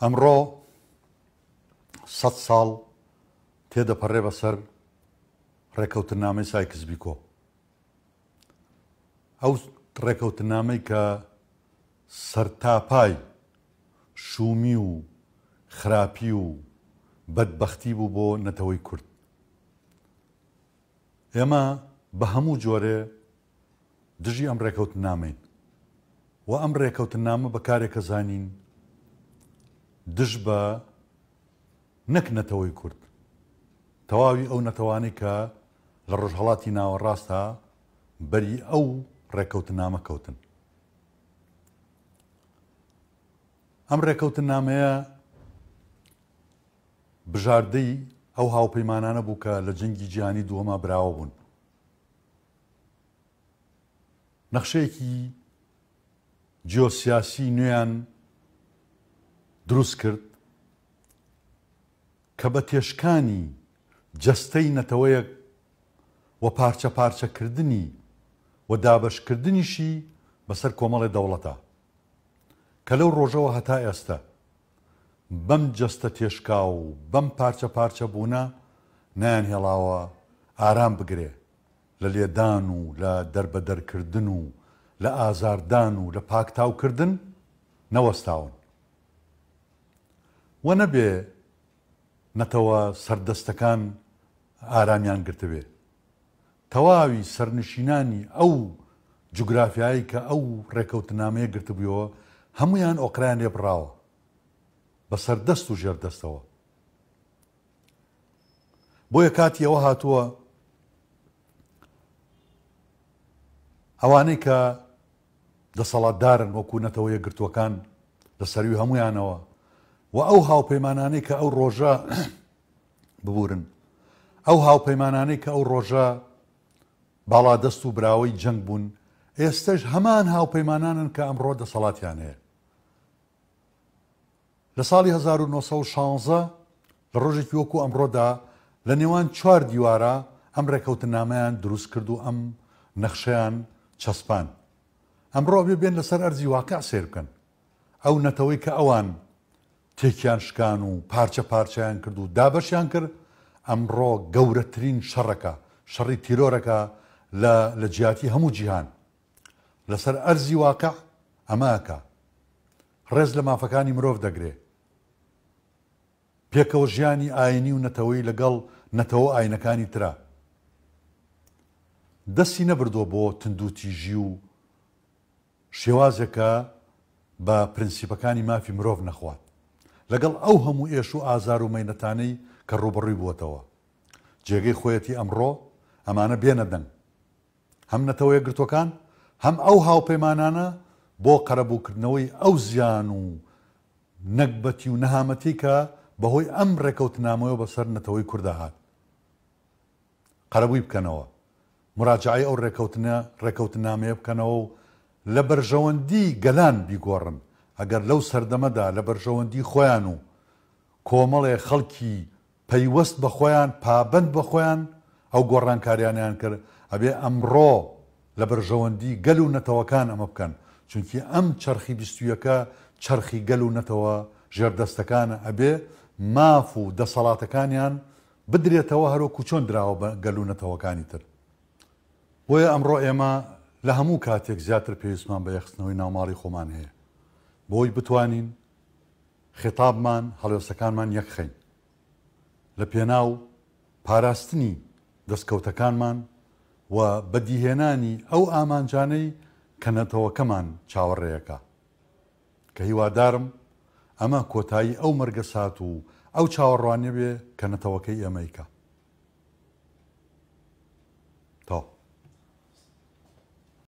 ئەمڕۆ 100 ساڵ تێدەپەڕێ بەسەر ڕێکەوتنامەی سایکس بیکۆ. ئەو ڕێکەوتنامەی کە سەرتاپای شومی و خراپی و بەدبەختی بوو بۆ نەتەوەی کورد. ئێمە بە هەموو جۆرێ دژی ئەم ڕێکەوتنامەین و ئەم ڕێکەوتنامە بەکارێکە زانین دژ بە نەک نەتەوەی کورد، تەواوی ئەو نەتەوانەی کە لە ڕۆژهەڵاتی ناوەڕاستە بەری ئەو ڕێکەوتنامە کەوتن. ئەم ڕێکەوتنامەیە بژاردەی ئەو هاوپەیمانانە بوو کە لە جەنگی جیهانی دووەمە براوە بوون. نەخشەیەکی جیۆسیاسی نوێیان دروست کرد کە بە تێشکانی جەستەی نەتەوەیەک و پارچە پارچەکردنی و دابەشکردنیشی بەسەر کۆمەڵی دەوڵەتە کە لەو ڕۆژەوە هەتا ئێستا بەم جەستە تێشکا و بەم پارچە پارچە بوونە نایان هێڵاوە ئارام بگرێ لە لێدان و لە دەربەدەرکردن و لە ئازاردان و لە پاکتاوکردن نەوەستاون و نەبێ نەتەوە سەردەستەکان ئارامیان گرتبێ. تەواوی سەرنشینانی ئەو جوگرافیایی کە ئەو ڕێکەوتنامەیە گرتبوویەوە هەمویان ئۆقرایان لێ بڕاوە بە سەردەست و ژێردەستەوە. بۆیە کاتی ئەوە هاتووە ئەوانەی کە دەسەڵاتدارن وەکو نەتەوە یەکگرتووەکان لە سەروی هەمویانەوە و ئەو هاوپەیمانانەی کە ئەو ڕۆژە ببورن، ئەو هاوپەیمانانەی کە ئەو ڕۆژە باڵادەست و براوەی جەنگ بوون، ئێستش هەمان هاوپەیمانانن کە ئەمڕۆ دەسەڵاتیان هەیە. لە ساڵی 1916 لە ڕۆژێکی وەکو ئەمڕۆدا لە نێوان 4 دیوارە ئەم ڕێکەوتنامەیان دروست کرد و ئەم نەخشەیان چەسپان. ئەمڕۆ بێن لەسەر ئەرزی واقع سیر بکەن ئەو نەتەوەی کە ئەوان تێکیان شکان و پارچە پارچەیان کرد و دابەشیان کرد، ئەمڕۆ گەورەترین شەڕەکە، شەڕی تیرۆرەکە لە جیاتی هەموو جیهان لەسەر ئەرزی واقع ئەماکە ڕێز لە مافەکانی مرۆڤ دەگرێ، پێکەوە ژیانی ئاینی و نەتەوەی لەگەڵ نەتەوە ئاینەکانی ترا. دەستی نەبردۆ بۆ تندوتیژی و شێوازێکە بە پرینسیپەکانی مافی مرۆڤ نەخوات لەگەڵ ئەو هەموو ئێش و ئازار و مەینەتانەی کە ڕوبەڕووی بووەتەوە. جێگەی خۆیەتی ئەمڕۆ ئەمانە بێنە دەنگ، هەم نەتەوە یەکگرتووەکان هەم ئەو هاوپەیمانانە بۆ قەرەبووکردنەوەی ئەو زیان و نەکبەتی و نەهامەتی کە بەهۆی ئەم ڕێکەوتنامەوە بەسەر نەتەوەی کووردا هات. قەرەبووی بکەنەوە، مراجعەی ئەو ڕێکەوتنامەیە بکەنەوە و لە بەرژەوەندی گەلان بیگۆڕن. ئەگەر لەو سەردەمەدا لە بەرژەوەندی خۆیان و کۆمەڵێ خەڵکی پەیوەست بە خۆیان پابند بە خۆیان ئەو گۆڕانکاریانیان کرد، ئەبێ ئەمڕۆ لە بەرژەوەندی گەل و نەتەوەکان ئەمە بکەن، چونکی ئەم چەرخی بیستویەکە چەرخی گەل و نەتەوە ژێردەستەکانە، ئەبێ ماف و دەسەڵاتەکانیان بدرێتەوە هەروەکو چۆن دراوە بە گەل و نەتەوەکانی تر. بۆیە ئەمڕۆ ئێمە لە هەموو کاتێک زیاتر پێویستمان بە یەخستنەوەی ناوماڵی خۆمان هەیە بۆی بتوانین خێتابمان هەڵوێستەکانمان یەکخەین لە پێناو پاراستنی دەستکەوتەکانمان و بەدیهێنانی ئەو ئامانجانەی کە نەتەوەکەمان چاوەڕێیەکە، کە هیوادارم ئەمە کۆتایی ئەو مەرگە سات و ئەو چاوەڕوانیە بێ کە نەتەوەکەی ئێمەیکە.